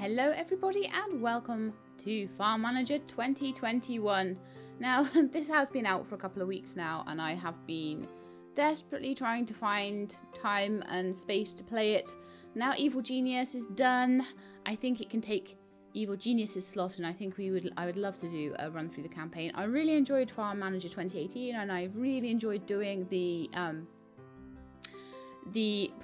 Hello everybody and welcome to Farm Manager 2021. Now this has been out for a couple of weeks now and I have been desperately trying to find time and space to play it. Now Evil Genius is done. I think it can take Evil Genius's slot and I think I would love to do a run through the campaign. I really enjoyed Farm Manager 2018 and I really enjoyed doing the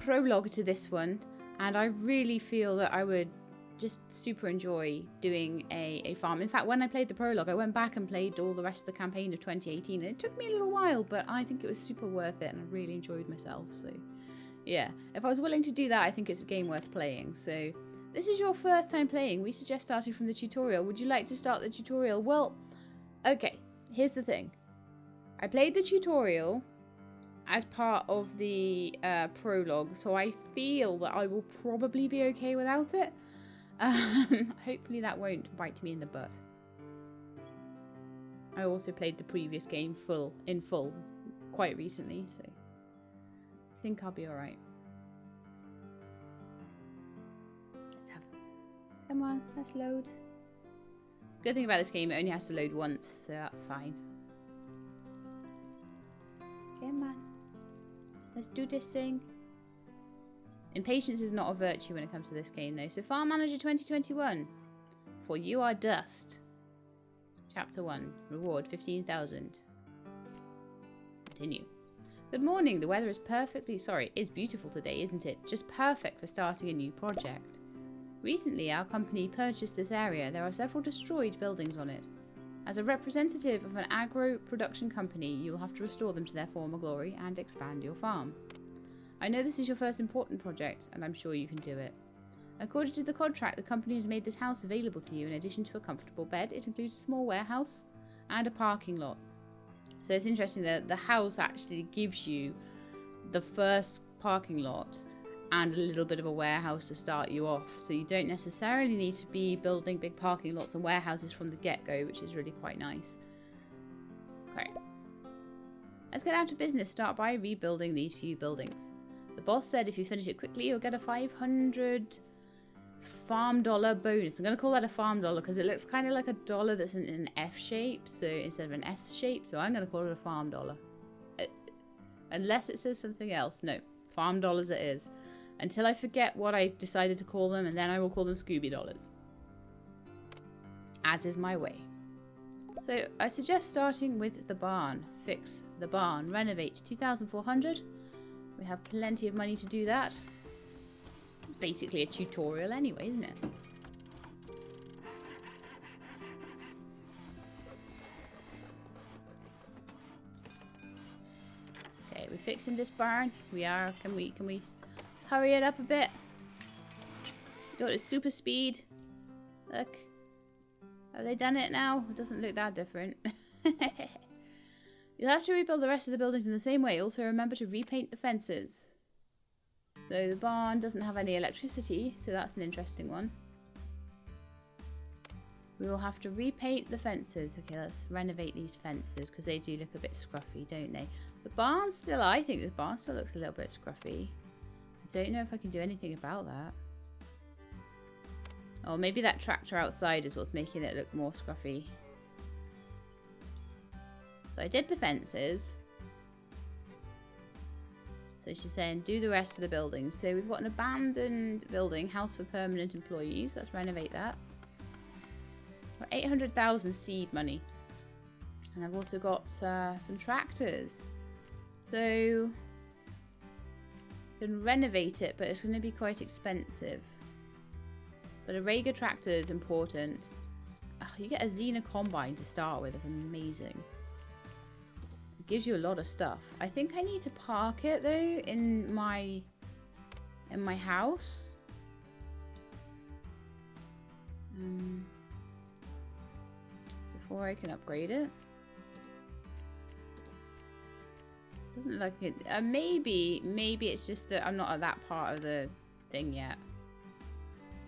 prologue to this one, and I really feel that I would just super enjoy doing a farm. In fact, when I played the prologue, I went back and played all the rest of the campaign of 2018, and it took me a little while, but I think it was super worth it, and I really enjoyed myself. So, yeah, if I was willing to do that, I think it's a game worth playing. So, this is your first time playing. We suggest starting from the tutorial. Would you like to start the tutorial? Well, okay, here's the thing. I played the tutorial as part of the prologue, so I feel that I will probably be okay without it. Hopefully that won't bite me in the butt. I also played the previous game in full quite recently, so I think I'll be alright. Let's have... Come on, let's load. Good thing about this game, it only has to load once, so that's fine. Come on. Let's do this thing. Impatience is not a virtue when it comes to this game, though. So, Farm Manager 2021. For you are dust. Chapter 1. Reward 15,000. Continue. Good morning. The weather is is beautiful today, isn't it? Just perfect for starting a new project. Recently, our company purchased this area. There are several destroyed buildings on it. As a representative of an agro production company, you will have to restore them to their former glory and expand your farm. I know this is your first important project, and I'm sure you can do it. According to the contract, the company has made this house available to you. In addition to a comfortable bed, it includes a small warehouse and a parking lot. So it's interesting that the house actually gives you the first parking lot and a little bit of a warehouse to start you off. So you don't necessarily need to be building big parking lots and warehouses from the get-go, which is really quite nice. Okay. Let's get down to business. Start by rebuilding these few buildings. The boss said if you finish it quickly, you'll get a 500 farm dollar bonus. I'm going to call that a farm dollar because it looks kind of like a dollar that's in an F shape, so instead of an S shape. So I'm going to call it a farm dollar. Unless it says something else. No, farm dollars it is. Until I forget what I decided to call them, and then I will call them Scooby dollars. As is my way. So I suggest starting with the barn. Fix the barn. Renovate 2,400. We have plenty of money to do that. It's basically a tutorial anyway, isn't it? Okay, we're fixing this barn. We are. Can we hurry it up a bit? Got it super speed. Look. Have they done it now? It doesn't look that different. You'll have to rebuild the rest of the buildings in the same way. Also remember to repaint the fences. So the barn doesn't have any electricity, so that's an interesting one. We will have to repaint the fences. Okay, let's renovate these fences because they do look a bit scruffy, don't they? The barn still, I think the barn still looks a little bit scruffy. I don't know if I can do anything about that. Or maybe that tractor outside is what's making it look more scruffy. So I did the fences. So she's saying do the rest of the buildings. So we've got an abandoned building, house for permanent employees. Let's renovate that. Got 800,000 seed money. And I've also got some tractors. So I can renovate it, but it's going to be quite expensive. But a Rega tractor is important. Oh, you get a Xena combine to start with. It's amazing. It gives you a lot of stuff. I think I need to park it though in my house. Before I can upgrade it. Doesn't look like it. Maybe it's just that I'm not at that part of the thing yet.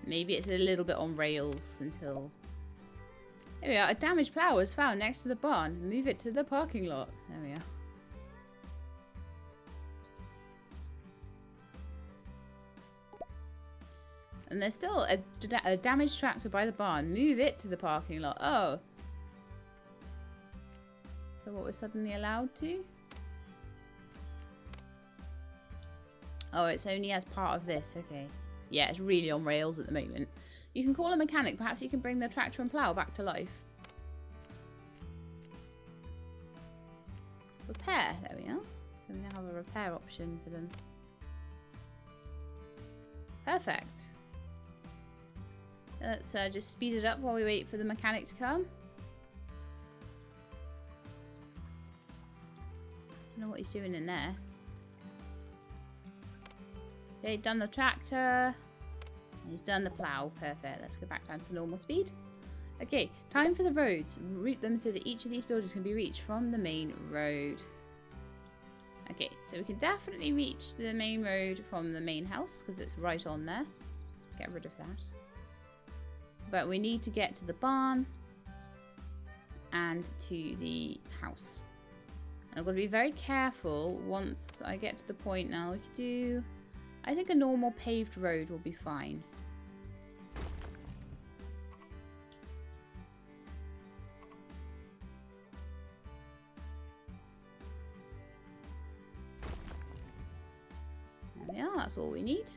Maybe it's a little bit on rails until... There we are. A damaged plough was found next to the barn. Move it to the parking lot. There we are. And there's still a damaged tractor by the barn. Move it to the parking lot. Oh. So what we're suddenly allowed to? Oh, it's only as part of this. Okay. Yeah, it's really on rails at the moment. You can call a mechanic. Perhaps you can bring the tractor and plough back to life. Repair. There we are. So we now have a repair option for them. Perfect. Let's just speed it up while we wait for the mechanic to come. I don't know what he's doing in there. Okay, done the tractor. He's done the plough. Perfect. Let's go back down to normal speed. Okay, time for the roads. Route them so that each of these buildings can be reached from the main road. Okay, so we can definitely reach the main road from the main house because it's right on there. Let's get rid of that. But we need to get to the barn and to the house. And I've got to be very careful once I get to the point now. We could do... I think a normal paved road will be fine. There we are, that's all we need.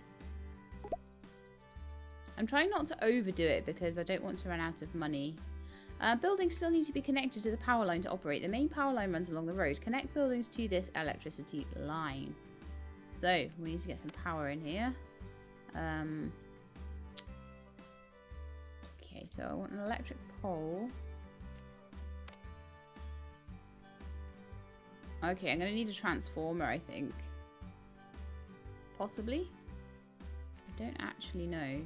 I'm trying not to overdo it because I don't want to run out of money. Buildings still need to be connected to the power line to operate. The main power line runs along the road. Connect buildings to this electricity line. So, we need to get some power in here. Okay, so I want an electric pole. Okay, I'm going to need a transformer, I think. Possibly? I don't actually know.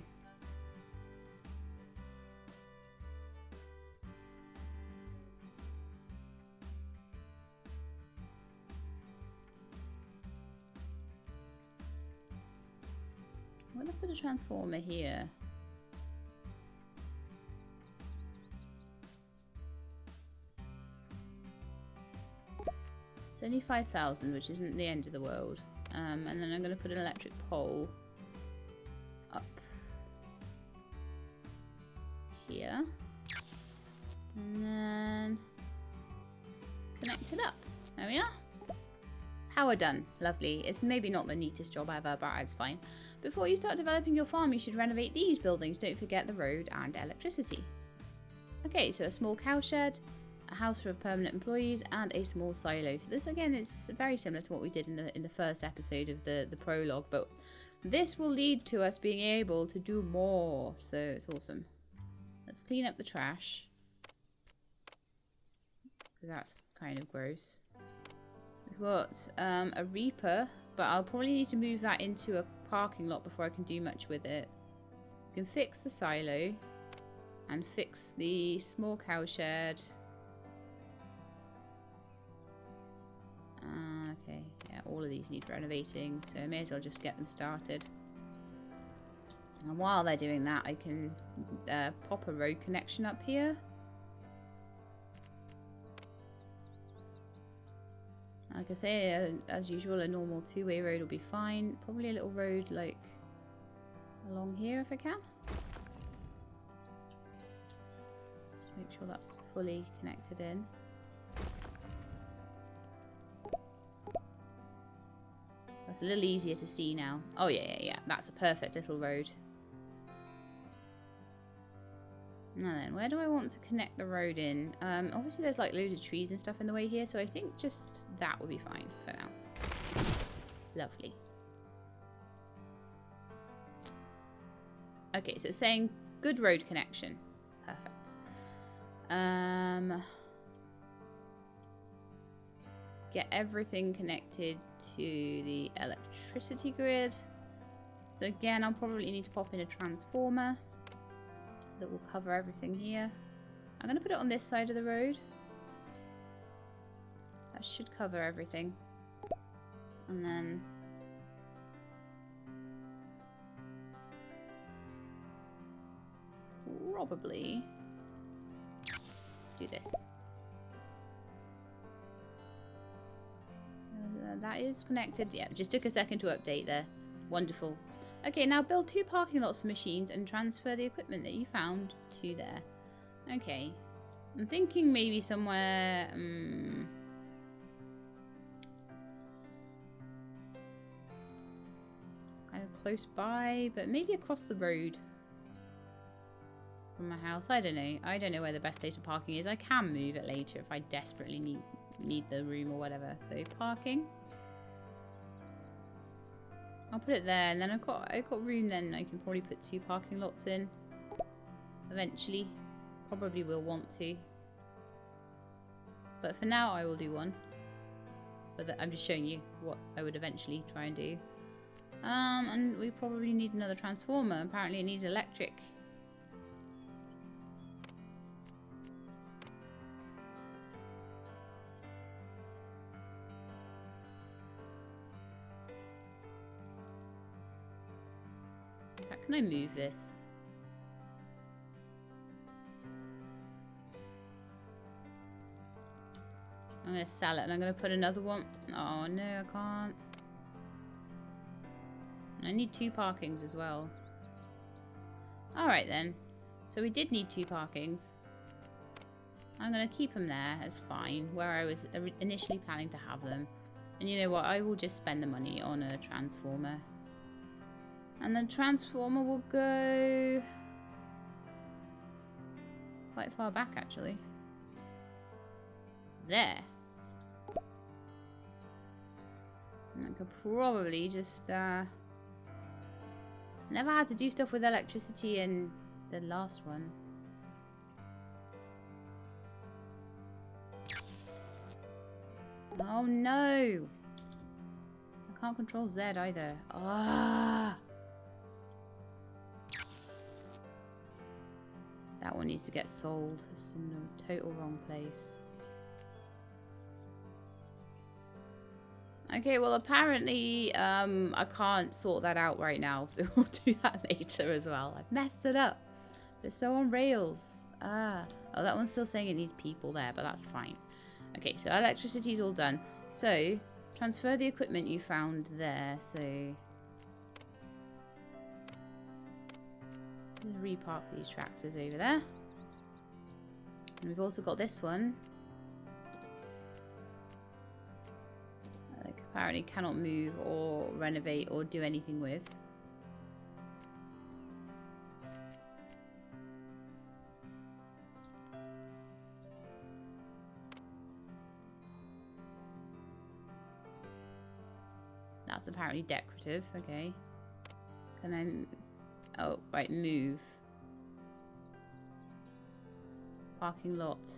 I'm going to put a transformer here. It's only 5,000, which isn't the end of the world. And then I'm going to put an electric pole up here. And then connect it up. There we are. Power done. Lovely. It's maybe not the neatest job ever, but it's fine. Before you start developing your farm, you should renovate these buildings. Don't forget the road and electricity. Okay, so a small cowshed, a house for permanent employees, and a small silo. So this, again, is very similar to what we did in the first episode of the prologue, but this will lead to us being able to do more. So it's awesome. Let's clean up the trash. That's kind of gross. We've got a reaper, but I'll probably need to move that into a parking lot before I can do much with it. We can fix the silo and fix the small cowshed. Okay, yeah, all of these need renovating, so I may as well just get them started. And while they're doing that, I can pop a road connection up here. Like I say, as usual, a normal two-way road will be fine. Probably a little road, like, along here if I can. Just make sure that's fully connected in. That's a little easier to see now. Oh, yeah. That's a perfect little road. Now then, where do I want to connect the road in? Obviously there's like loads of trees and stuff in the way here, so I think just that will be fine for now. Lovely. Okay, so it's saying good road connection. Perfect. Get everything connected to the electricity grid. So again, I'll probably need to pop in a transformer that will cover everything here. I'm going to put it on this side of the road. That should cover everything. And then probably do this. That is connected. Yeah, it just took a second to update there. Wonderful. Okay, now build 2 parking lots for machines and transfer the equipment that you found to there. Okay. I'm thinking maybe somewhere... kind of close by, but maybe across the road from my house. I don't know. I don't know where the best place for parking is. I can move it later if I desperately need the room or whatever. So parking. I'll put it there, and then I've got room. Then I can probably put 2 parking lots in. Eventually, probably will want to. But for now, I will do 1. But I'm just showing you what I would eventually try and do. And we probably need another transformer. Apparently it needs electric. How can I move this? I'm going to sell it and I'm going to put another one. Oh no, I can't. I need 2 parkings as well. Alright then. So we did need 2 parkings. I'm going to keep them there. That's fine. Where I was initially planning to have them. And you know what? I will just spend the money on a transformer. And the transformer will go... quite far back actually. There. And I could probably just... Never had to do stuff with electricity in the last one. Oh no! I can't control Z either. Ah! That one needs to get sold. This is in the total wrong place. Okay, well apparently I can't sort that out right now, so we'll do that later as well. I've messed it up. But it's so on rails. Ah. Oh, that one's still saying it needs people there, but that's fine. Okay, so electricity's all done. So, transfer the equipment you found there, so... Let's repark these tractors over there. And we've also got this one. Apparently cannot move or renovate or do anything with. That's apparently decorative. Okay. Can I... Oh, right. Move. Parking lot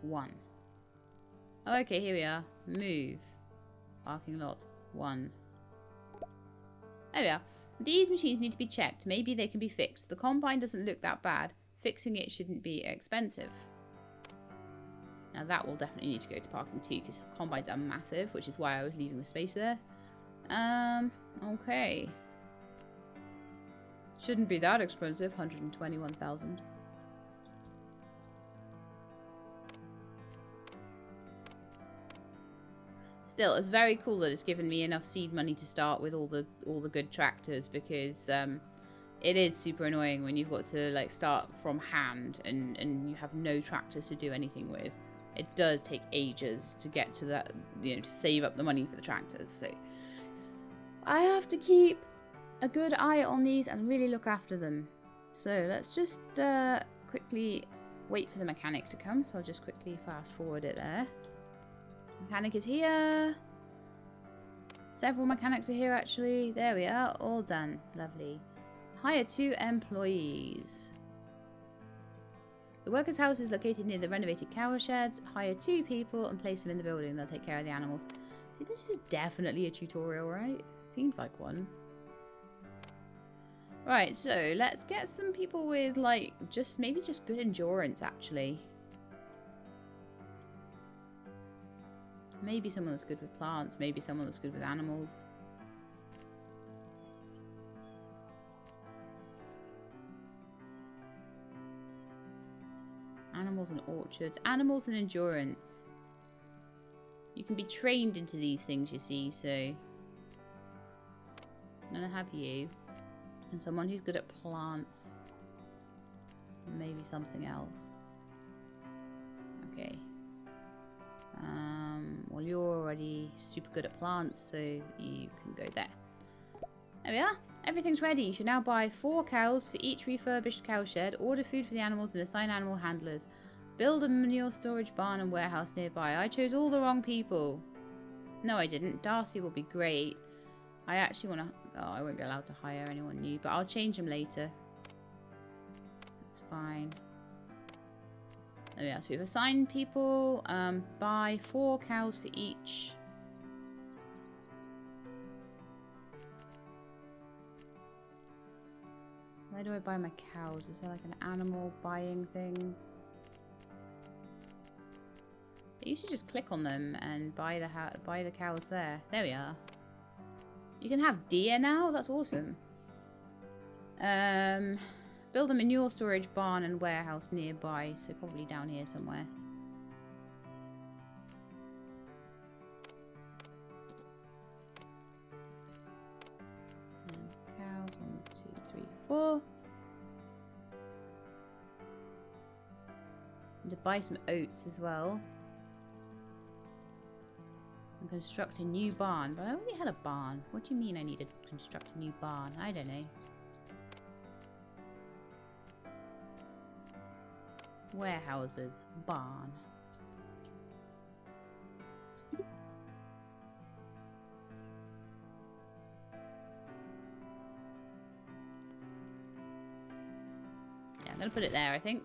1. Oh, okay, here we are. Move. Parking lot 1. There we are. These machines need to be checked. Maybe they can be fixed. The combine doesn't look that bad. Fixing it shouldn't be expensive. Now that will definitely need to go to parking 2 because combines are massive, which is why I was leaving the space there. Okay. Shouldn't be that expensive. 121,000. Still, it's very cool that it's given me enough seed money to start with all the good tractors, because it is super annoying when you've got to like start from hand and you have no tractors to do anything with. It does take ages to get to that, you know, to save up the money for the tractors. So I have to keep a good eye on these and really look after them. So let's just quickly wait for the mechanic to come. So I'll just quickly fast forward it there. Mechanic is here. Several mechanics are here actually. There we are. All done. Lovely. Hire 2 employees. The workers' house is located near the renovated cow sheds. Hire 2 people and place them in the building. They'll take care of the animals. See, this is definitely a tutorial, right? Seems like one. Right, so let's get some people with like maybe just good endurance actually. Maybe someone that's good with plants. Maybe someone that's good with animals. Animals and orchards. Animals and endurance. You can be trained into these things, you see, so... I'm gonna have you. And someone who's good at plants. Maybe something else. Okay. Well, you're already super good at plants, so you can go there. There we are. Everything's ready. You should now buy 4 cows for each refurbished cow shed, order food for the animals, and assign animal handlers. Build a manure storage barn and warehouse nearby. I chose all the wrong people. No, I didn't. Darcy will be great. I actually want to... Oh, I won't be allowed to hire anyone new, but I'll change them later. That's fine. There we are. So we've assigned people. Buy 4 cows for each. Where do I buy my cows? Is there like an animal buying thing? I used to just click on them and buy the cows there. There we are. You can have deer now? That's awesome. Build a manure storage barn and warehouse nearby, so probably down here somewhere. And cows, 1, 2, 3, 4. And to buy some oats as well. And construct a new barn. But I already had a barn. What do you mean I need to construct a new barn? I don't know. Warehouses. Barn. Yeah, I'm going to put it there, I think.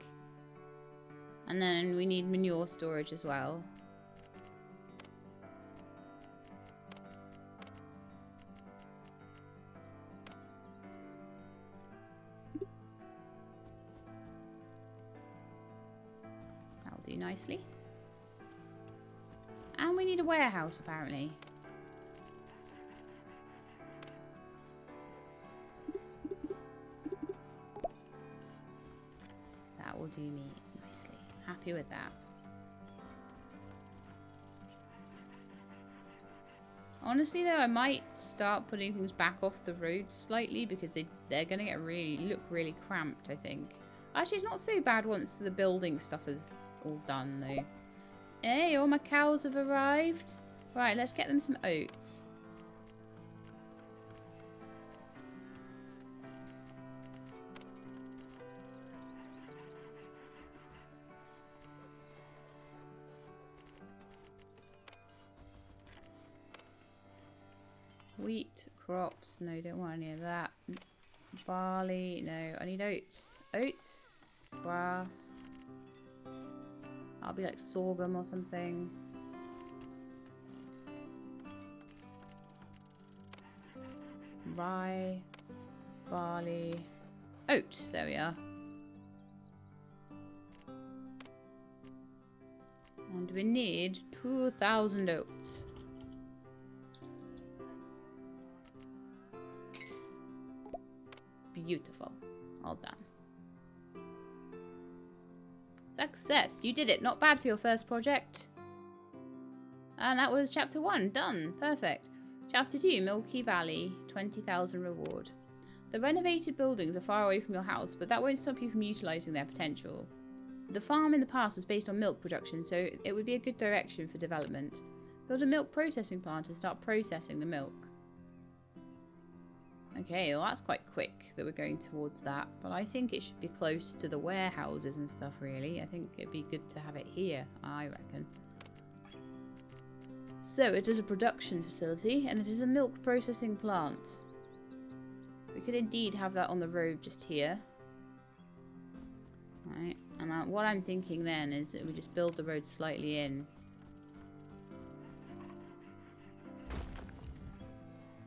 And then we need manure storage as well. That'll do nicely. And we need a warehouse, apparently. That will do me nicely. Happy with that. Honestly though, I might start putting things back off the road slightly because they're gonna get look really cramped, I think. Actually, it's not so bad once the building stuff is all done though. Hey, all my cows have arrived. Right, let's get them some oats. Wheat, crops, no, don't want any of that. Barley, no, I need oats. Oats, grass. I'll be like sorghum or something. Rye, barley, oat, there we are. And we need 2,000 oats. Beautiful. All done. Success! You did it! Not bad for your first project. And that was chapter 1. Done. Perfect. Chapter 2, Milky Valley. 20,000 reward. The renovated buildings are far away from your house, but that won't stop you from utilising their potential. The farm in the past was based on milk production, so it would be a good direction for development. Build a milk processing plant and start processing the milk. Okay, well that's quite quick that we're going towards that, but I think it should be close to the warehouses and stuff really. I think it'd be good to have it here, I reckon. So it is a production facility and it is a milk processing plant. We could indeed have that on the road just here. Right, and what I'm thinking then is that we just build the road slightly in.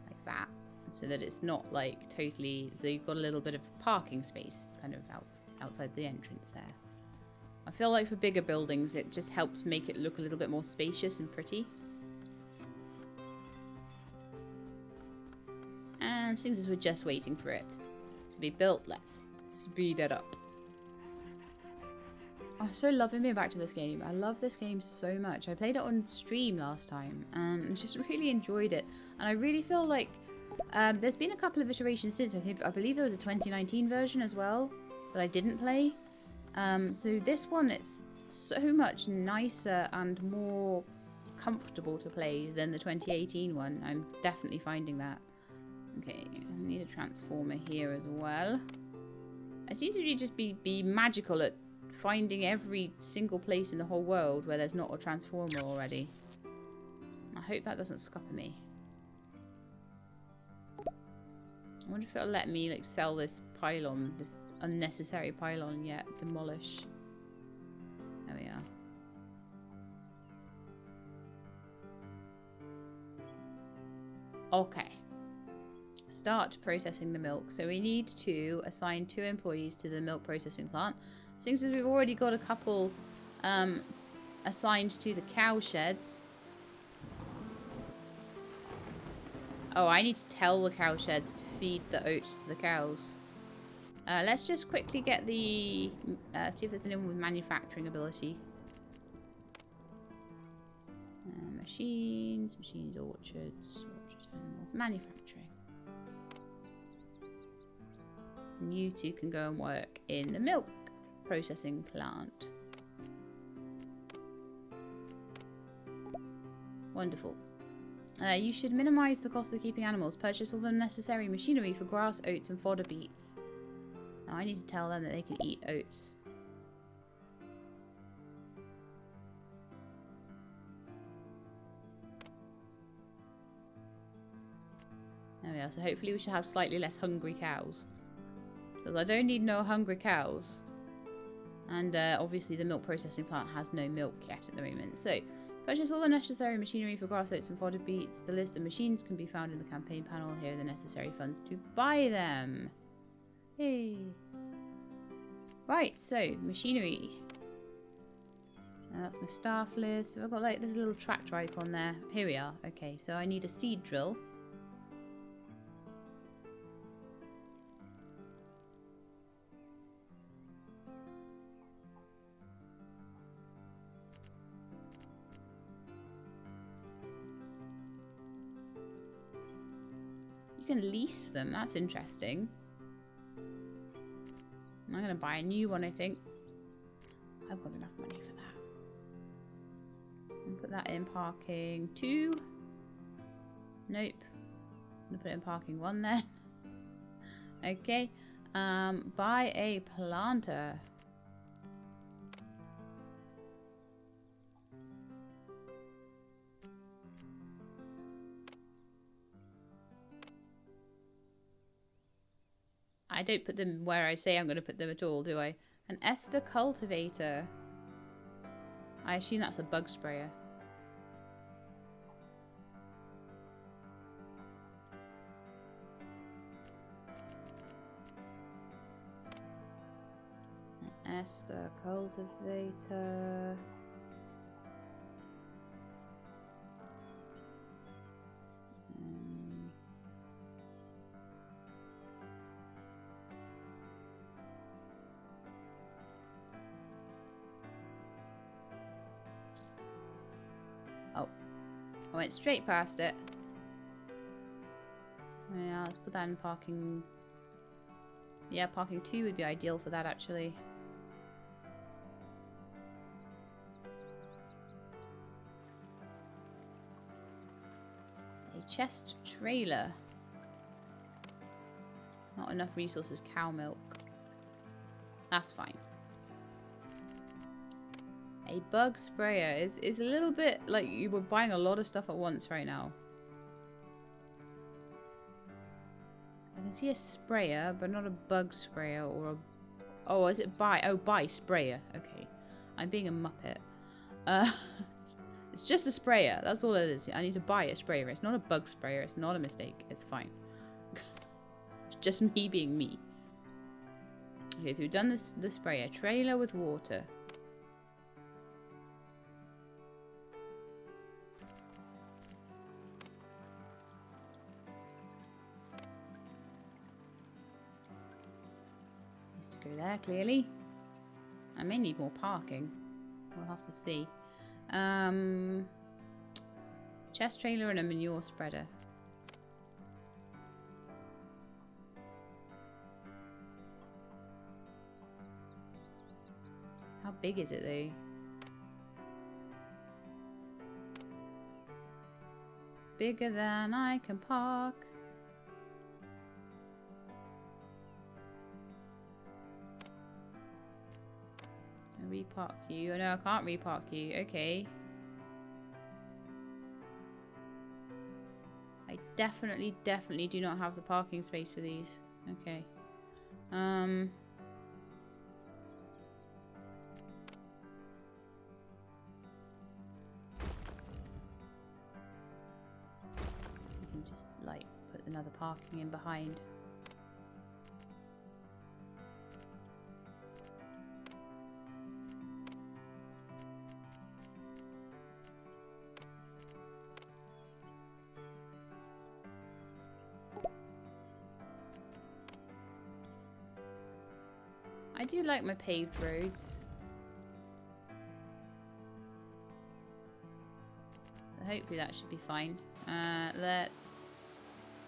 Like that. So that it's not like totally, so you've got a little bit of parking space kind of outside the entrance there. I feel like for bigger buildings it just helps make it look a little bit more spacious and pretty. And since as we're just waiting for it to be built, let's speed it up. I'm so loving being back to this game. I love this game so much. I played it on stream last time and just really enjoyed it. And I really feel like There's been a couple of iterations since. I believe there was a 2019 version as well that I didn't play. So this one, it's so much nicer and more comfortable to play than the 2018 one. I'm definitely finding that. Okay, I need a transformer here as well. I seem to just be magical at finding every single place in the whole world where there's not a transformer already. I hope that doesn't scupper me. I wonder if it'll let me like sell this pylon, this unnecessary pylon yet. Demolish. There we are. Okay. Start processing the milk. So we need to assign 2 employees to the milk processing plant. Since we've already got a couple assigned to the cow sheds. Oh, I need to tell the cow sheds to feed the oats to the cows. Let's just quickly get the... see if there's anyone with manufacturing ability. Machines, orchards, animals, manufacturing. And you 2 can go and work in the milk processing plant. Wonderful. You should minimize the cost of keeping animals. Purchase all the necessary machinery for grass, oats, and fodder beets. Now I need to tell them that they can eat oats. There we are. So hopefully we should have slightly less hungry cows. Because I don't need no hungry cows. And obviously the milk processing plant has no milk yet at the moment. So, purchase all the necessary machinery for grass, oats, and fodder beets. The list of machines can be found in the campaign panel. Here are the necessary funds to buy them. Hey. Right, so, machinery. Now that's my staff list. So I've got like this little tractor icon there. Here we are. Okay, so I need a seed drill. You can lease them. That's interesting. I'm going to buy a new one, I think. I've got enough money for that. And put that in parking 2. Nope. I'm going to put it in parking 1 then. Okay. Buy a planter. I don't put them where I say I'm going to put them at all, do I? An ester cultivator. I assume that's a bug sprayer. An ester cultivator. I went straight past it. Yeah, let's put that in parking. Yeah, parking 2 would be ideal for that, actually. A chest trailer. Not enough resources, cow milk. That's fine. A bug sprayer is a little bit like you were buying a lot of stuff at once right now. I can see a sprayer, but not a bug sprayer or a... Oh, is it buy? Oh, buy sprayer. Okay. I'm being a muppet. It's just a sprayer. That's all it is. I need to buy a sprayer. It's not a bug sprayer. It's not a mistake. It's fine. It's just me being me. Okay, so we've done the sprayer. Trailer with water. To go there, clearly. I may need more parking. We'll have to see. Chest trailer and a manure spreader. How big is it though? Bigger than I can park. Repark you. Oh no, I can't repark you. Okay. I definitely do not have the parking space for these. Okay. You can just like put another parking in behind. I do like my paved roads. So hopefully that should be fine. Let's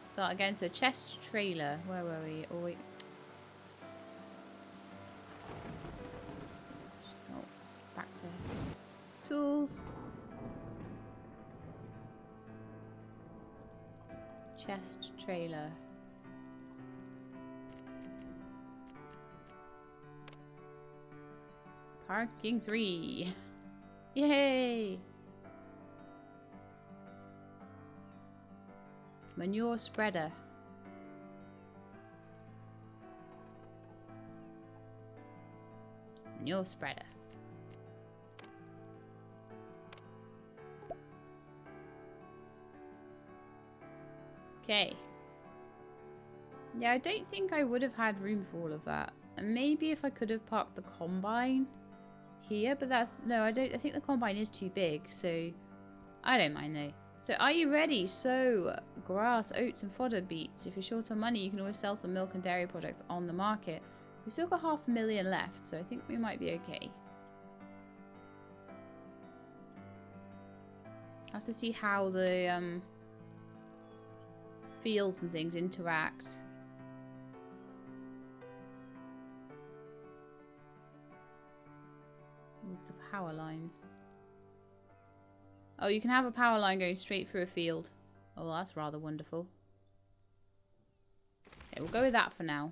start again. So a chest trailer. Where were we? Oh wait. Oh, back to tools. Chest trailer. Parking 3. Yay! Manure spreader. Manure spreader. Okay. Yeah, I don't think I would have had room for all of that. And maybe if I could have parked the combine here, but that's no, I think the combine is too big, so I don't mind though. So are you ready? So grass, oats and fodder beets. If you're short on money, you can always sell some milk and dairy products on the market. We've still got 500,000 left, so I think we might be okay. I have to see how the fields and things interact. With the power lines. Oh, you can have a power line going straight through a field. Oh, well, that's rather wonderful. Okay, we'll go with that for now.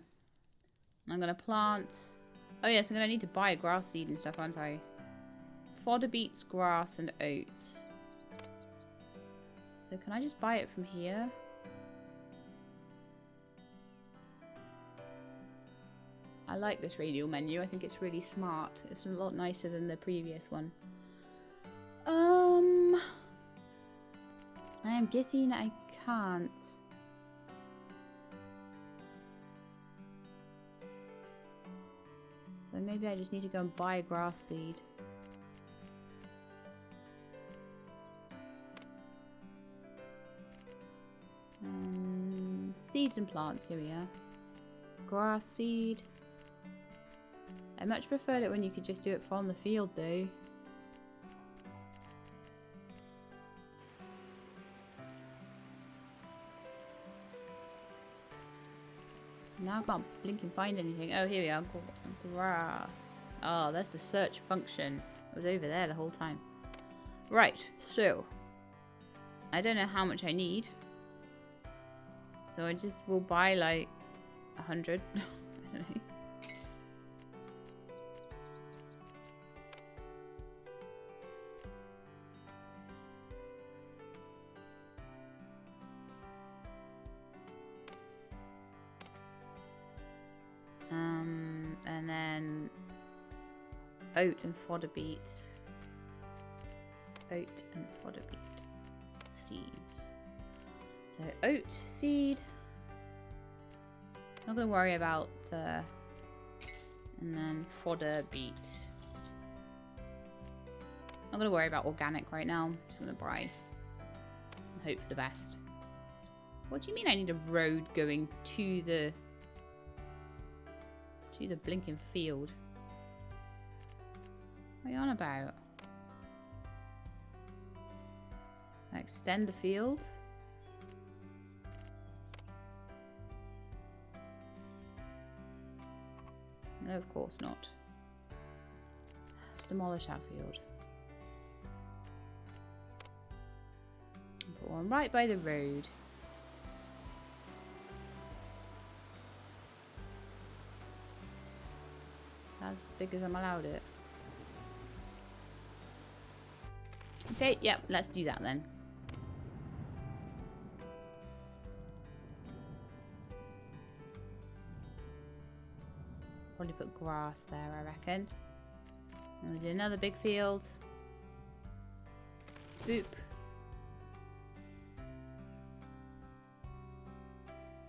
I'm going to plant... Oh, yes, I'm going to need to buy a grass seed and stuff, aren't I? Fodder beets, grass, and oats. So can I just buy it from here? I like this radial menu. I think it's really smart. It's a lot nicer than the previous one. I am guessing I can't. So maybe I just need to go and buy a grass seed. Seeds and plants, here we are. Grass seed. I much preferred it when you could just do it from the field though. Now I can't blink and find anything. Oh, here we are. Grass. Oh, that's the search function. It was over there the whole time. Right, so. I don't know how much I need. So I just will buy like 100. I don't know. And then oat and fodder beet. Oat and fodder beet seeds. So oat seed. Not gonna worry about and then fodder beet. Not gonna worry about organic right now. I'm just gonna buy and hope for the best. What do you mean I need a road going to the blinking field? What are you on about? Extend the field? No, of course not. Let's demolish that field. Put one right by the road. As big as I'm allowed it. Okay, yep, let's do that then. Probably put grass there, I reckon. And we'll do another big field. Boop.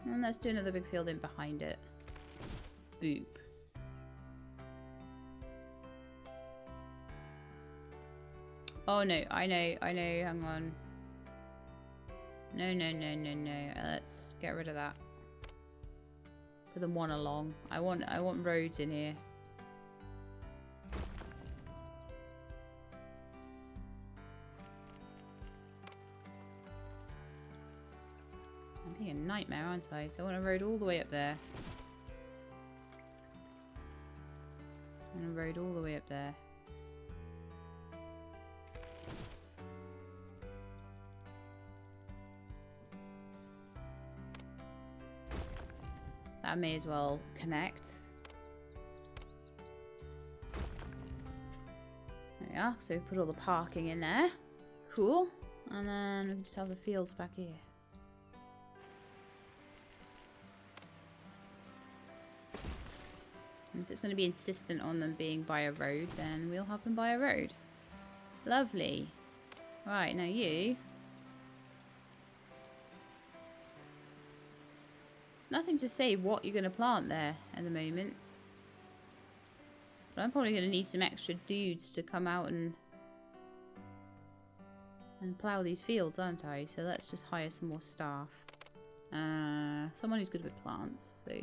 And let's do another big field in behind it. Boop. Oh no, I know, hang on. No. Let's get rid of that. Put them one along. I want roads in here. I'm being a nightmare, aren't I? So I want a road all the way up there. And a road all the way up there. That may as well connect. There we are. So we put all the parking in there. Cool. And then we can just have the fields back here. And if it's going to be insistent on them being by a road, then we'll have them by a road. Lovely. Right, now you... Nothing to say what you're going to plant there at the moment. But I'm probably going to need some extra dudes to come out and plough these fields, aren't I? So let's just hire some more staff. Someone who's good with plants. So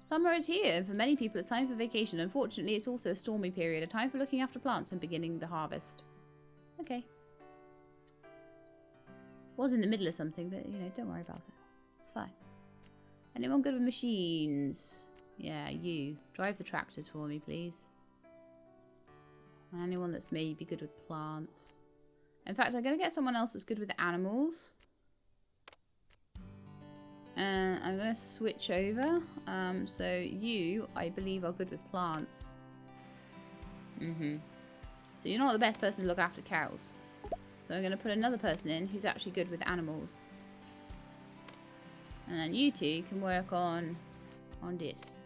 summer is here. For many people, it's time for vacation. Unfortunately, it's also a stormy period. A time for looking after plants and beginning the harvest. Okay. Was in the middle of something, but you know, don't worry about it. It's fine. Anyone good with machines? Yeah, you. Drive the tractors for me, please. Anyone that's maybe good with plants. In fact, I'm going to get someone else that's good with animals. And I'm going to switch over. So you, I believe, are good with plants. So you're not the best person to look after cows. So I'm going to put another person in who's actually good with animals. And then you two can work on this.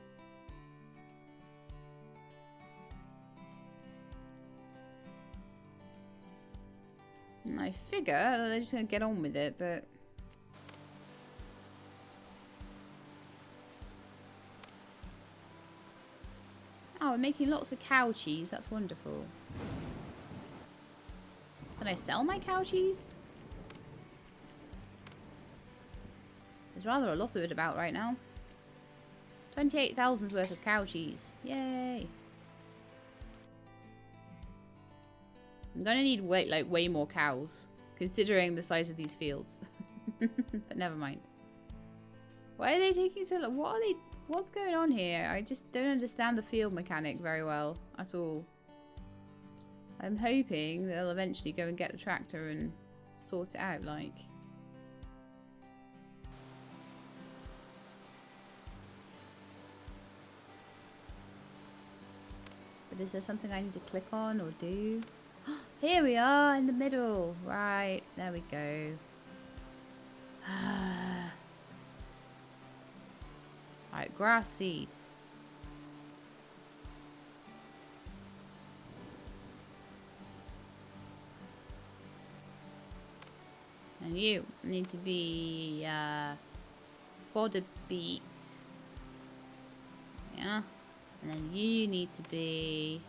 And I figure that they're just going to get on with it, but... Oh, we're making lots of cow cheese. That's wonderful. Can I sell my cow cheese? There's rather a lot of it about right now. 28,000's worth of cow cheese. Yay! I'm gonna need way more cows, considering the size of these fields. But never mind. Why are they taking so long? What's going on here? I just don't understand the field mechanic very well at all. I'm hoping they'll eventually go and get the tractor and sort it out, like. But is there something I need to click on or do? Here we are in the middle. Right, there we go. Right, grass seeds. And you need to be fodder beet. Yeah. And then you need to be...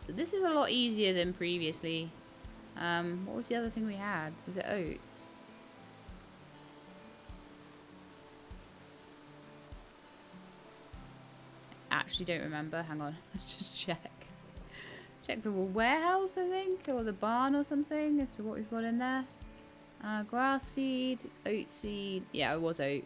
So this is a lot easier than previously. What was the other thing we had? Was it oats? Actually don't remember. Hang on. Let's just check. Check the warehouse, I think, or the barn or something as to what we've got in there. Grass seed, oat seed. Yeah, it was oat.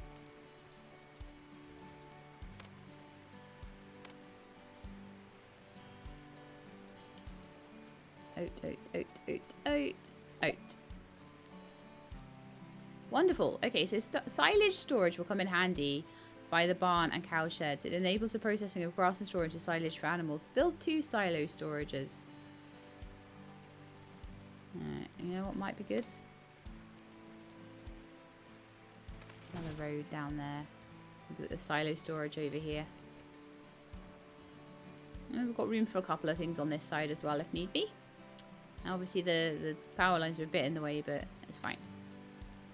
Oat. Wonderful. Okay, so silage storage will come in handy by the barn and cow sheds. It enables the processing of grass and straw into silage for animals. Build 2 silo storages. You know what might be good? Another road down there. We've got the silo storage over here. And we've got room for a couple of things on this side as well if need be. Now obviously the power lines are a bit in the way, but it's fine.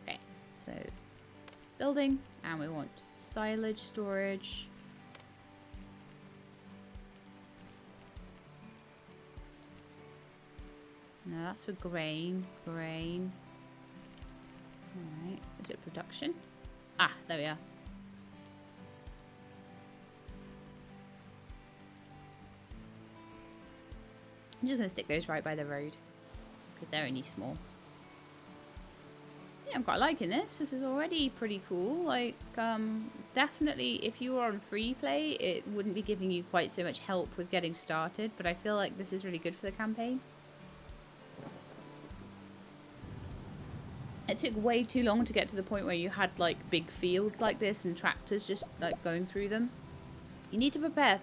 Okay, so building, and we want silage storage. No, that's for grain. Alright, is it production? Ah, there we are. I'm just going to stick those right by the road because they're only small. Yeah, I'm quite liking this. This is already pretty cool. Like, definitely if you were on free play, it wouldn't be giving you quite so much help with getting started, but I feel like this is really good for the campaign. It took way too long to get to the point where you had like big fields like this and tractors just like going through them. You need to prepare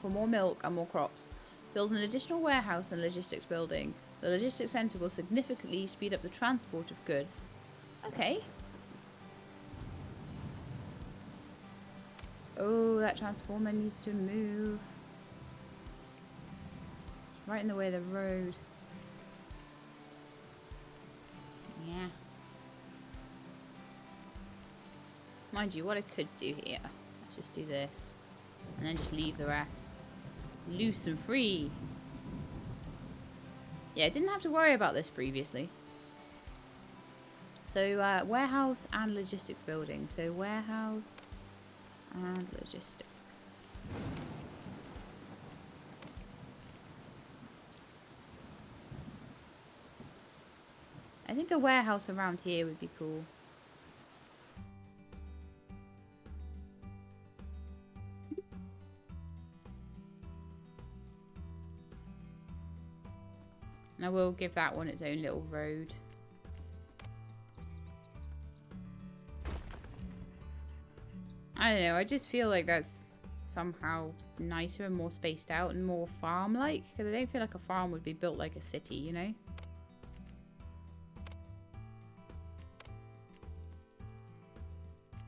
for more milk and more crops. Build an additional warehouse and logistics building. The logistics centre will significantly speed up the transport of goods. Okay. Oh, that transformer needs to move. Right in the way of the road. Yeah. Mind you, what I could do here, let's just do this, and then just leave the rest loose and free. Yeah, I didn't have to worry about this previously. So, warehouse and logistics building. So, warehouse and logistics. I think a warehouse around here would be cool. And I will give that one its own little road. I don't know, I just feel like that's somehow nicer and more spaced out and more farm-like. Because I don't feel like a farm would be built like a city, you know?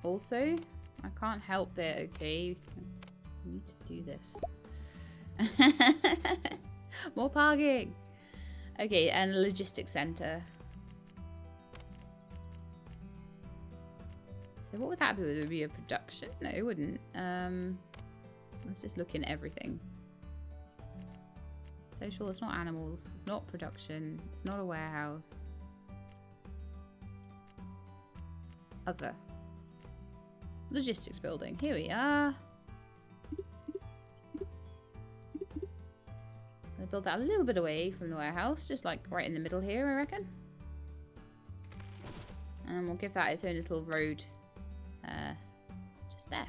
Also, I can't help it, okay? I need to do this. More parking! Okay, and a logistics centre. So what would that be? Would it be a production? No, it wouldn't. Let's just look in everything. Social, it's not animals. It's not production. It's not a warehouse. Other. Logistics building. Here we are. I'll build that a little bit away from the warehouse, just like right in the middle here, I reckon. And we'll give that its own little road just there.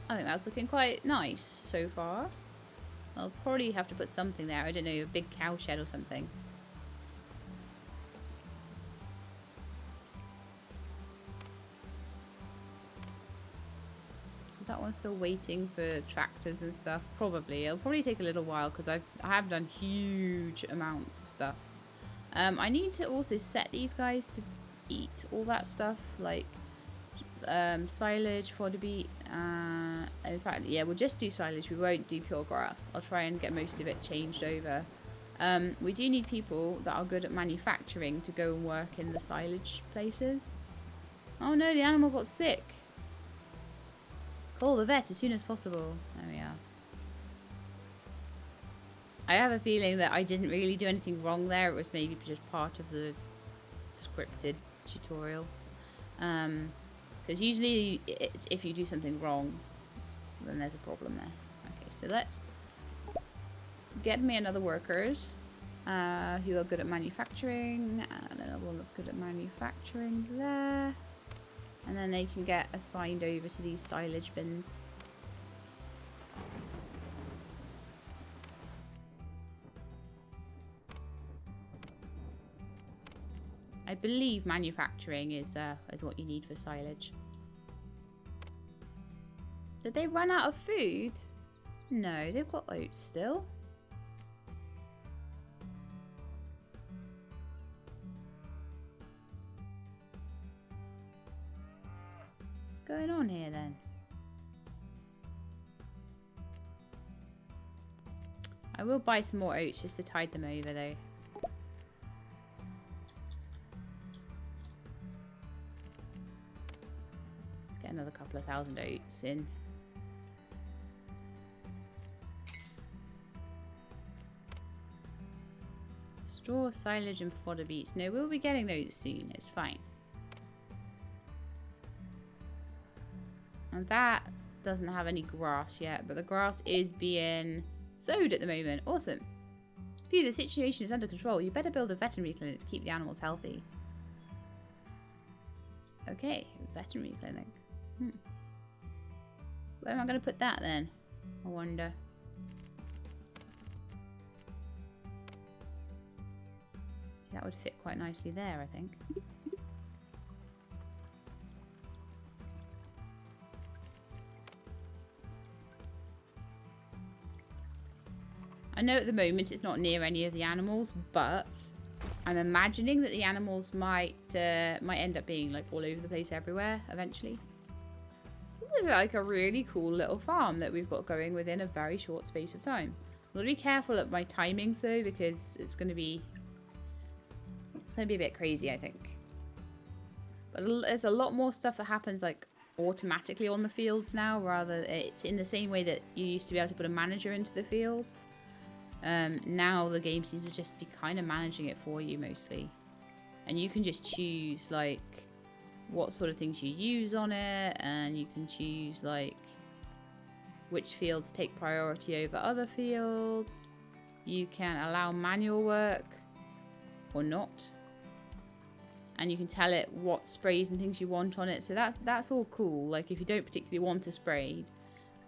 I think that's looking quite nice so far. I'll probably have to put something there. I don't know, a big cow shed or something. That one's still waiting for tractors and stuff. Probably. It'll probably take a little while because I have done huge amounts of stuff. I need to also set these guys to eat all that stuff, like silage, fodder beet. In fact, yeah, we'll just do silage. We won't do pure grass. I'll try and get most of it changed over. We do need people that are good at manufacturing to go and work in the silage places. Oh no, the animal got sick. Call the vet as soon as possible. There we are. I have a feeling that I didn't really do anything wrong there. It was maybe just part of the scripted tutorial. Because usually if you do something wrong, then there's a problem there. Okay, so let's get me another workers who are good at manufacturing. And another one that's good at manufacturing there. And then they can get assigned over to these silage bins. I believe manufacturing is what you need for silage. Did they run out of food? No, they've got oats still. What's going on here then? I will buy some more oats just to tide them over though. Let's get another couple of thousand oats in. Straw, silage and fodder beets. No, we'll be getting those soon. It's fine. And that doesn't have any grass yet, but the grass is being sowed at the moment. Awesome. Phew, the situation is under control. You better build a veterinary clinic to keep the animals healthy. Okay, veterinary clinic. Where am I going to put that then? I wonder. That would fit quite nicely there, I think. I know at the moment it's not near any of the animals, but I'm imagining that the animals might end up being like all over the place everywhere eventually. This is like a really cool little farm that we've got going within a very short space of time. I'm going to be careful at my timings though, because it's going to be a bit crazy, I think. But there's a lot more stuff that happens like automatically on the fields now, rather it's in the same way that you used to be able to put a manager into the fields. Now the game seems to just be kind of managing it for you mostly, and you can just choose like what sort of things you use on it, and you can choose like which fields take priority over other fields. You can allow manual work or not, and you can tell it what sprays and things you want on it. So that's all cool. Like if you don't particularly want it sprayed,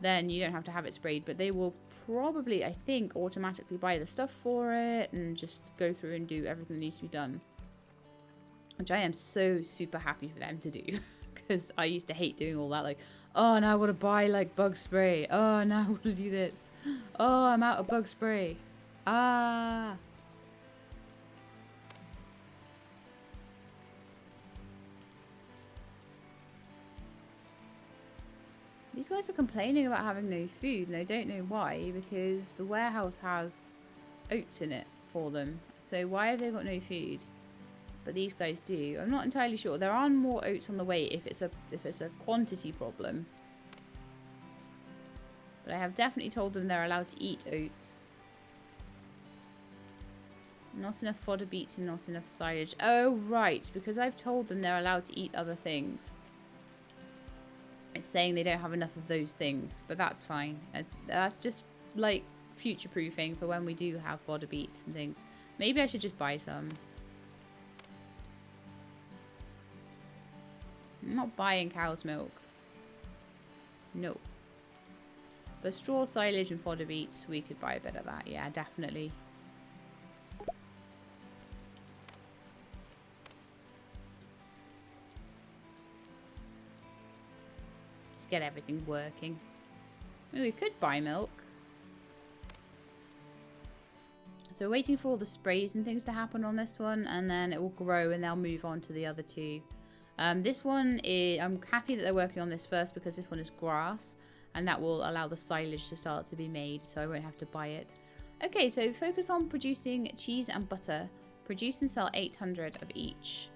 then you don't have to have it sprayed, but they will probably, I think, automatically buy the stuff for it and just go through and do everything that needs to be done, which I am so super happy for them to do, because I used to hate doing all that, like, oh, now I want to buy like bug spray, oh, now I want to do this, oh, I'm out of bug spray, ah. These guys are complaining about having no food, and I don't know why, because the warehouse has oats in it for them. So why have they got no food? But these guys do. I'm not entirely sure. There are more oats on the way if it's a quantity problem. But I have definitely told them they're allowed to eat oats. Not enough fodder beets and not enough silage. Oh, right. Because I've told them they're allowed to eat other things. It's saying they don't have enough of those things, but that's fine. That's just like future-proofing for when we do have fodder beets and things. Maybe I should just buy some. I'm not buying cow's milk. No. But straw, silage and fodder beets, we could buy a bit of that. Yeah, definitely. Get everything working. Maybe we could buy milk. So we're waiting for all the sprays and things to happen on this one, and then it will grow and they'll move on to the other two. This one is, I'm happy that they're working on this first because this one is grass, and that will allow the silage to start to be made, so I won't have to buy it. Okay, so focus on producing cheese and butter. Produce and sell 800 of each.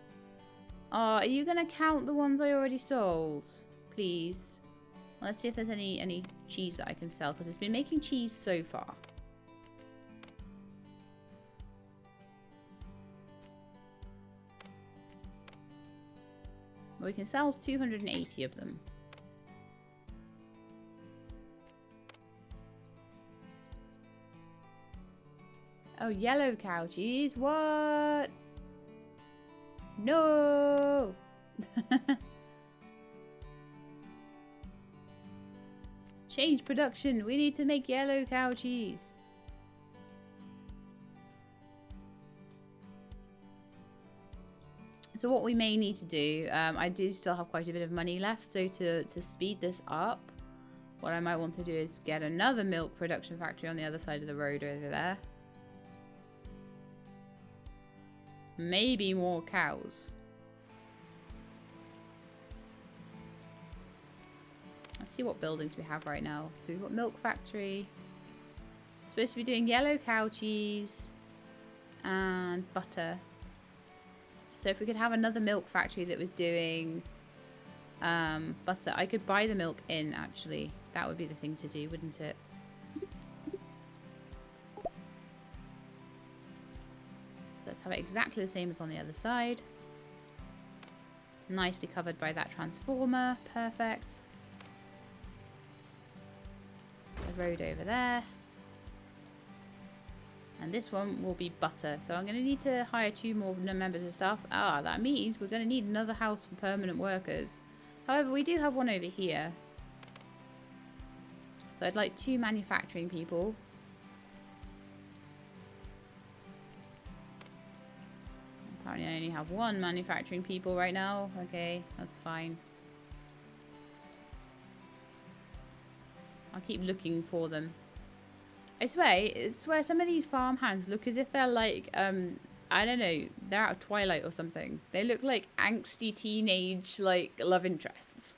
Are you going to count the ones I already sold? Please. Let's see if there's any cheese that I can sell, because it's been making cheese so far. Well, we can sell 280 of them. Oh, yellow cow cheese. What? No. Change production. We need to make yellow cow cheese. So what we may need to do, I do still have quite a bit of money left, so to speed this up, what I might want to do is get another milk production factory on the other side of the road over there. Maybe more cows. Let's see what buildings we have right now. So we've got milk factory. Supposed to be doing yellow cow cheese and butter. So if we could have another milk factory that was doing butter, I could buy the milk in, actually. That would be the thing to do, wouldn't it? Let's have it exactly the same as on the other side. Nicely covered by that transformer. Perfect. The road over there. And this one will be butter. So I'm going to need to hire 2 more members of staff. Ah, that means we're going to need another house for permanent workers. However, we do have one over here. So I'd like 2 manufacturing people. Apparently I only have 1 manufacturing people right now. Okay, that's fine. I'll keep looking for them. I swear some of these farmhands look as if they're like, I don't know, they're out of Twilight or something. They look like angsty teenage, like, love interests.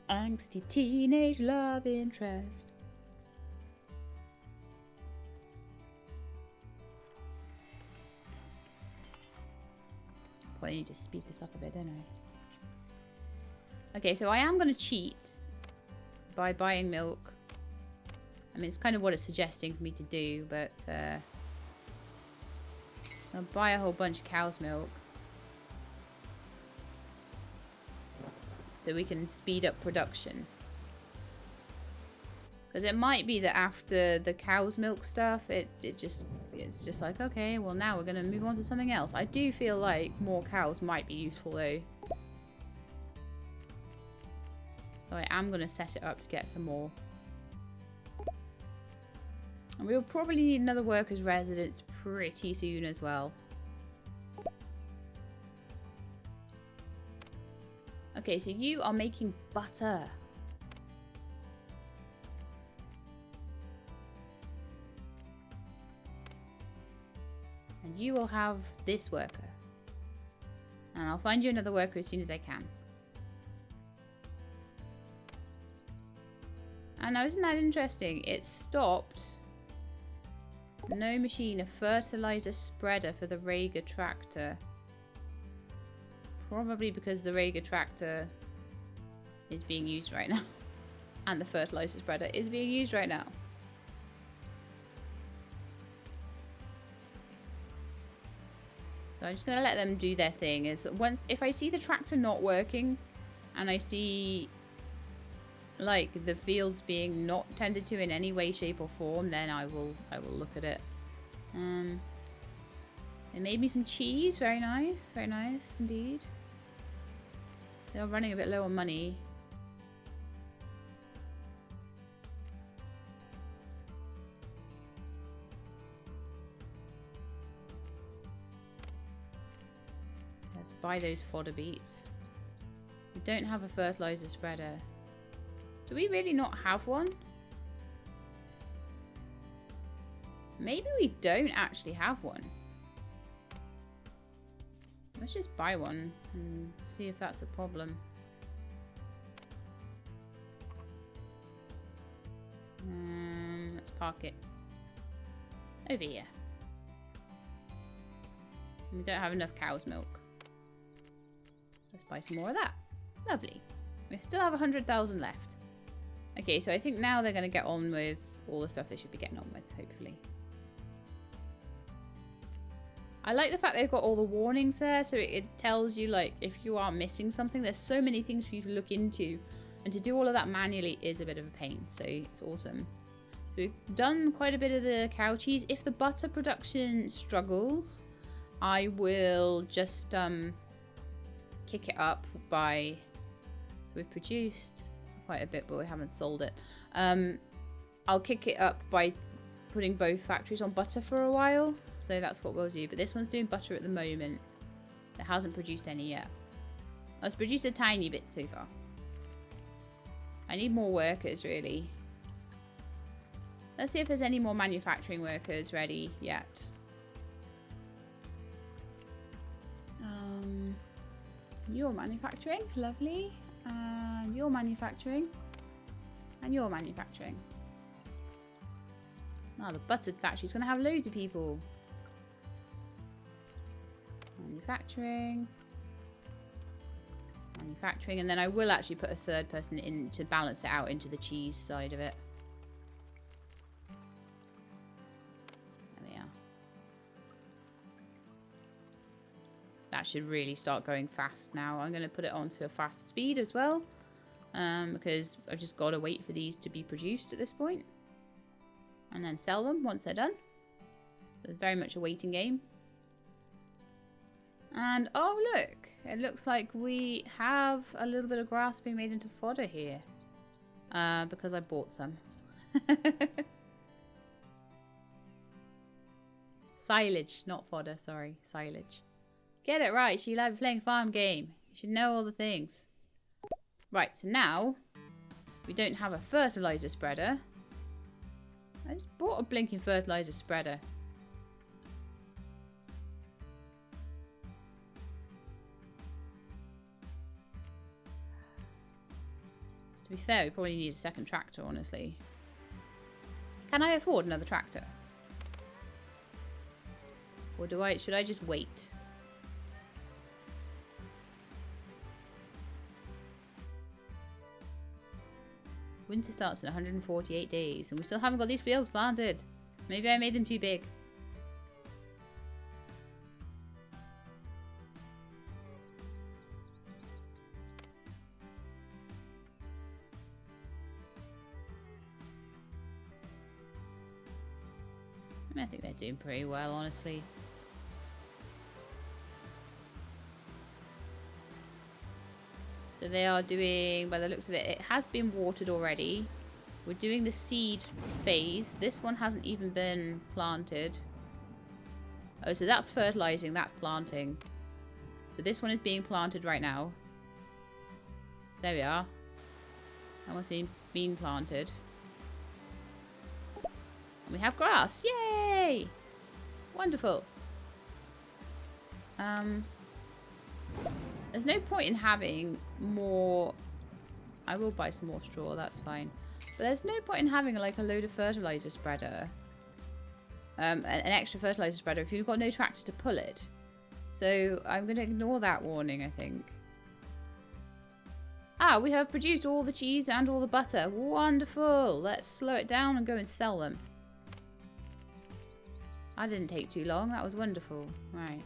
Angsty teenage love interest. Probably need to speed this up a bit, don't I? Okay, so I am going to cheat by buying milk. I mean, it's kind of what it's suggesting for me to do, but I'll buy a whole bunch of cow's milk so we can speed up production. Because it might be that after the cow's milk stuff, it's just like, okay, well now we're going to move on to something else. I do feel like more cows might be useful though. So I am going to set it up to get some more. And we'll probably need another workers' residence pretty soon as well. Okay, so you are making butter. And you will have this worker. And I'll find you another worker as soon as I can. And now, isn't that interesting? It stopped. No machine, a fertilizer spreader for the Rega tractor. Probably because the Rega tractor is being used right now. And the fertilizer spreader is being used right now. So I'm just going to let them do their thing. If I see the tractor not working and I see like the fields being not tended to in any way, shape or form, then I will look at it. They made me some cheese. Very nice indeed. They are running a bit low on money. Let's buy those fodder beets. We don't have a fertilizer spreader. Do we really not have one? Maybe we don't actually have one. Let's just buy one and see if that's a problem. Let's park it over here. We don't have enough cow's milk. Let's buy some more of that. Lovely. We still have 100,000 left. Okay, so I think now they're going to get on with all the stuff they should be getting on with, hopefully. I like the fact they've got all the warnings there, so it tells you, like, if you are missing something. There's so many things for you to look into, and to do all of that manually is a bit of a pain, so it's awesome. So we've done quite a bit of the cow cheese. If the butter production struggles, I will just kick it up by... So we've produced quite a bit, but we haven't sold it. I'll kick it up by putting both factories on butter for a while. So that's what we'll do. But this one's doing butter at the moment. It hasn't produced any yet. Oh, it's produced a tiny bit so far. I need more workers, really. Let's see if there's any more manufacturing workers ready yet. You're manufacturing. Lovely. And you're manufacturing. And you're manufacturing. Oh, the buttered factory's going to have loads of people. Manufacturing. Manufacturing. And then I will actually put a third person in to balance it out into the cheese side of it. There we are. That should really start going fast now. I'm going to put it onto a fast speed as well. Because I've just got to wait for these to be produced at this point. And then sell them once they're done. So it's very much a waiting game. And, oh look, it looks like we have a little bit of grass being made into fodder here. Because I bought some. Silage, not fodder, sorry, silage. Get it right, Sheila, I'm playing farm game. You should know all the things. Right, so now, we don't have a fertilizer spreader. I just bought a blinking fertilizer spreader. To be fair, we probably need a second tractor, honestly. Can I afford another tractor? Or should I just wait? Winter starts in 148 days, and we still haven't got these fields planted. Maybe I made them too big. I think they're doing pretty well, honestly. So they are doing, by the looks of it, it has been watered already. We're doing the seed phase. This one hasn't even been planted. Oh, so that's fertilizing, that's planting. So this one is being planted right now. There we are. That one's been planted. And we have grass. Yay! Wonderful. There's no point in having more... I will buy some more straw, that's fine. But there's no point in having like a load of fertilizer spreader. An extra fertilizer spreader if you've got no tractor to pull it. So I'm going to ignore that warning, I think. Ah, we have produced all the cheese and all the butter. Wonderful. Let's slow it down and go and sell them. That didn't take too long. That was wonderful. Right.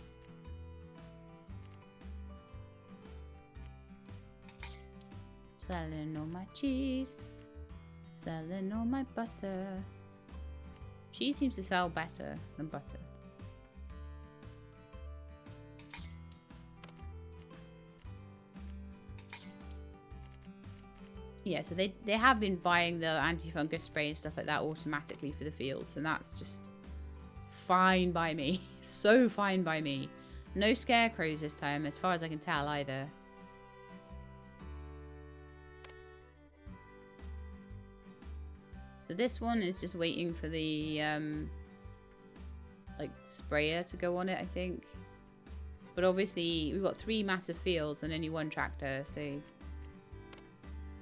Selling all my cheese. Selling all my butter. Cheese seems to sell better than butter. Yeah, so they have been buying the anti-fungus spray and stuff like that automatically for the fields, and that's just fine by me. So fine by me. No scarecrows this time, as far as I can tell, either. So this one is just waiting for the like sprayer to go on it, I think. But obviously we've got 3 massive fields and only 1 tractor, so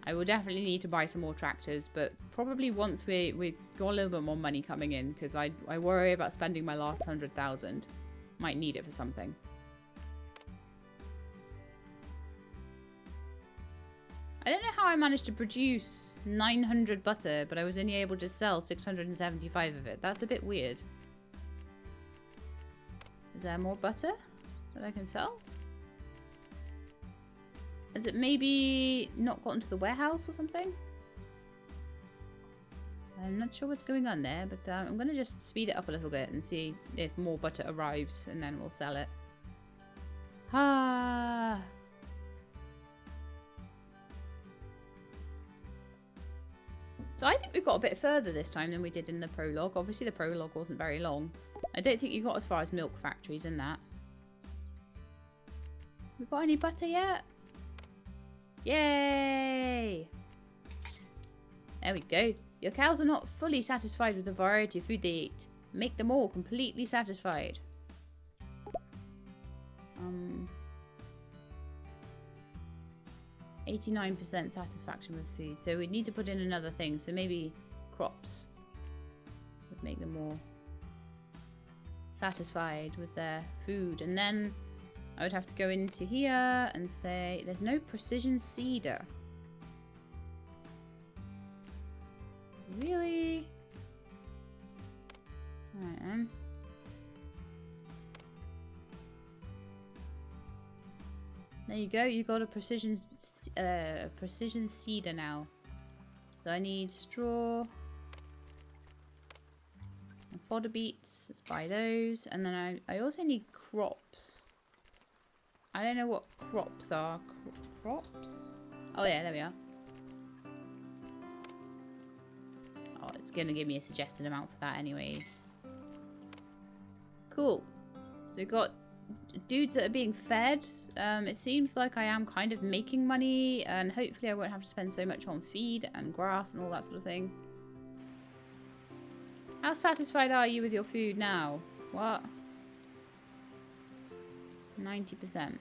I will definitely need to buy some more tractors, but probably once we got a little bit more money coming in, because I worry about spending my last 100,000. Might need it for something. I don't know how I managed to produce 900 butter, but I was only able to sell 675 of it. That's a bit weird. Is there more butter that I can sell? Has it maybe not gotten to the warehouse or something? I'm not sure what's going on there, but I'm going to just speed it up a little bit and see if more butter arrives, and then we'll sell it. Ah. So I think we got a bit further this time than we did in the prologue. Obviously the prologue wasn't very long. I don't think you got as far as milk factories in that. We got any butter yet? Yay! There we go. Your cows are not fully satisfied with the variety of food they eat. Make them all completely satisfied. 89% satisfaction with food. So we need to put in another thing. So maybe crops would make them more satisfied with their food. And then I would have to go into here and say there's no precision seeder. Really? Alright then. There you go, you got a precision seeder now. So I need straw and fodder beets. Let's buy those. And then I also need crops. I don't know what crops are. Crops? Oh yeah, there we are. Oh, it's gonna give me a suggested amount for that anyway. Cool. So we've got dudes that are being fed. It seems like I am kind of making money, and hopefully I won't have to spend so much on feed and grass and all that sort of thing. How satisfied are you with your food now? What? 90%.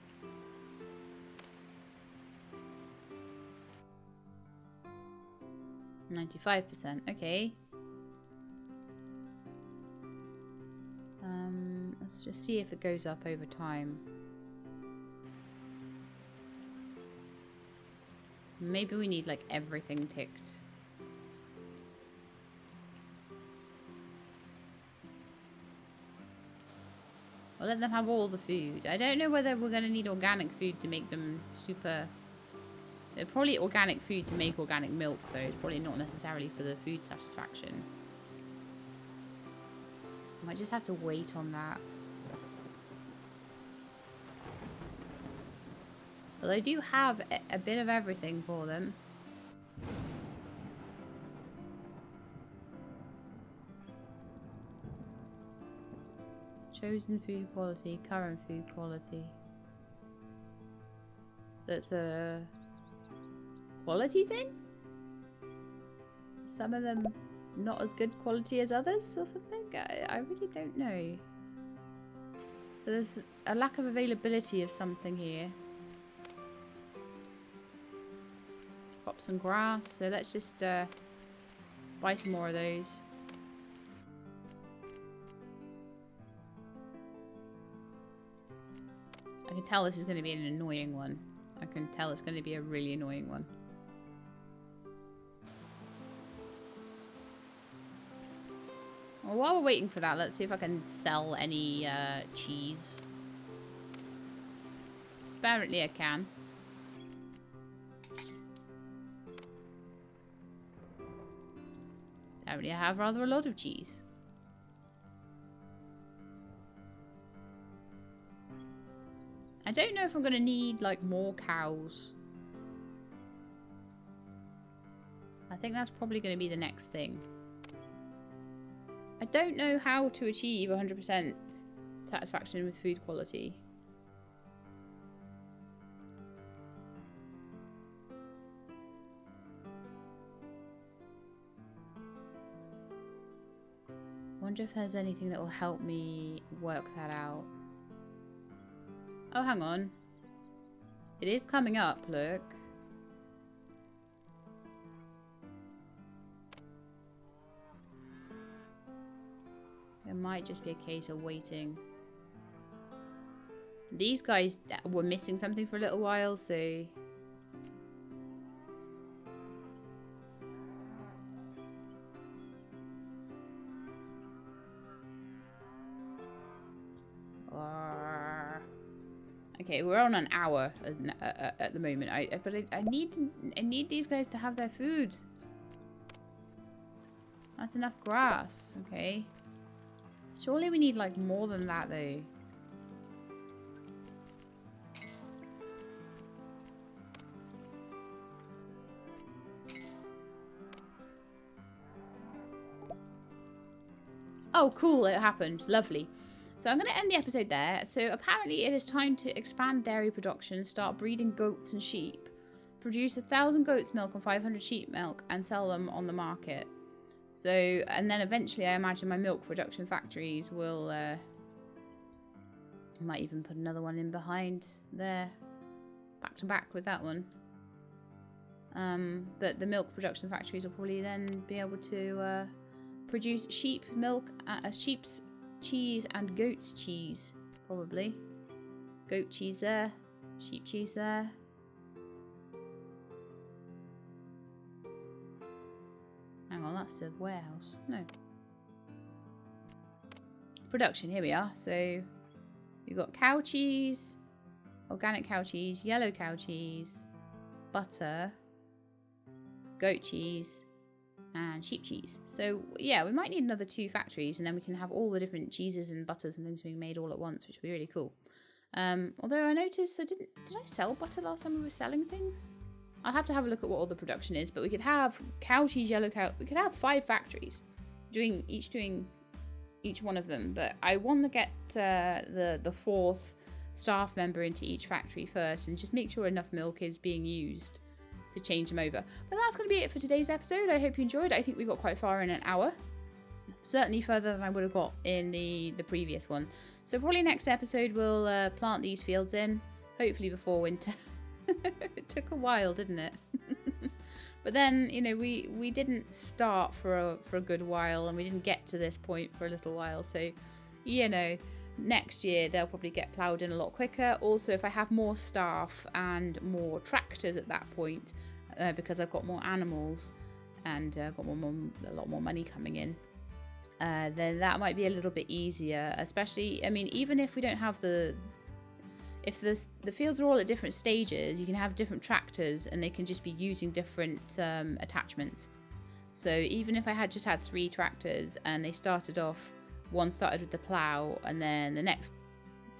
%. Okay. Let's just see if it goes up over time. Maybe we need like everything ticked. We'll let them have all the food. I don't know whether we're going to need organic food to make them super... Probably organic food to make organic milk, though. It's probably not necessarily for the food satisfaction. I might just have to wait on that. But I do have a bit of everything for them. Chosen food quality, current food quality. So it's a quality thing? Some of them not as good quality as others or something? I really don't know. So there's a lack of availability of something here. Crops and grass. So let's just buy some more of those. I can tell this is going to be an annoying one. I can tell it's going to be a really annoying one. Well, while we're waiting for that, let's see if I can sell any cheese. Apparently I can. Apparently I have rather a lot of cheese. I don't know if I'm going to need, like, more cows. I think that's probably going to be the next thing. I don't know how to achieve 100% satisfaction with food quality. I wonder if there's anything that will help me work that out. Oh, hang on. It is coming up, look. It might just be a case of waiting. These guys were missing something for a little while, so... Okay, we're on an hour at the moment. But I need these guys to have their food. Not enough grass. Okay. Surely we need like more than that though. Oh, cool, it happened. Lovely. So I'm going to end the episode there. So apparently it is time to expand dairy production, start breeding goats and sheep, produce 1,000 goats milk and 500 sheep milk, and sell them on the market. So, and then eventually I imagine my milk production factories will, I might even put another one in behind there, back to back with that one. But the milk production factories will probably then be able to produce sheep milk, sheep's cheese and goat's cheese, probably. Goat cheese there, sheep cheese there. Hang on, that's the warehouse. No. Production, here we are. So you've got cow cheese, organic cow cheese, yellow cow cheese, butter, goat cheese, and sheep cheese. So yeah, we might need another 2 factories, and then we can have all the different cheeses and butters and things being made all at once, which would be really cool. Although I noticed did I sell butter last time we were selling things? I'll have to have a look at what all the production is, but we could have cow cheese, yellow cow. We could have 5 factories, doing each one of them. But I want to get the 4th staff member into each factory first, and just make sure enough milk is being used to change them over. But that's going to be it for today's episode. I hope you enjoyed. I think we got quite far in an hour. Certainly further than I would have got in the previous one. So probably next episode we'll plant these fields in, hopefully before winter. It took a while, didn't it? But then, you know, we didn't start for a good while, and we didn't get to this point for a little while. So, you know, next year they'll probably get ploughed in a lot quicker. Also, if I have more staff and more tractors at that point, because I've got more animals and got a lot more money coming in, then that might be a little bit easier. Especially, I mean, even if we don't have if the fields are all at different stages, you can have different tractors and they can just be using different attachments. So even if I had just had 3 tractors and they started off, one started with the plough, and then the next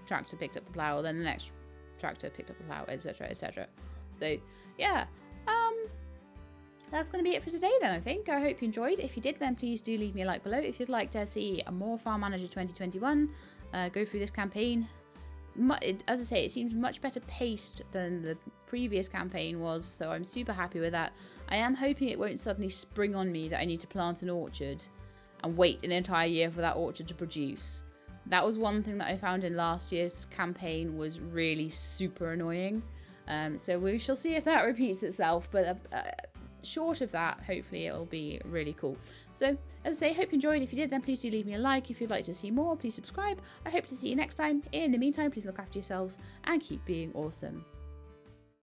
tractor picked up the plough, then the next tractor picked up the plough, etc, etc. So yeah, that's going to be it for today then, I think. I hope you enjoyed. If you did, then please do leave me a like below. If you'd like to see a more Farm Manager 2021, go through this campaign. As I say, it seems much better paced than the previous campaign was, so I'm super happy with that. I am hoping it won't suddenly spring on me that I need to plant an orchard and wait an entire year for that orchard to produce. That was one thing that I found in last year's campaign was really super annoying. So we shall see if that repeats itself, but short of that, hopefully it'll be really cool. So, as I say, hope you enjoyed. If you did, then please do leave me a like. If you'd like to see more, please subscribe. I hope to see you next time. In the meantime, please look after yourselves and keep being awesome.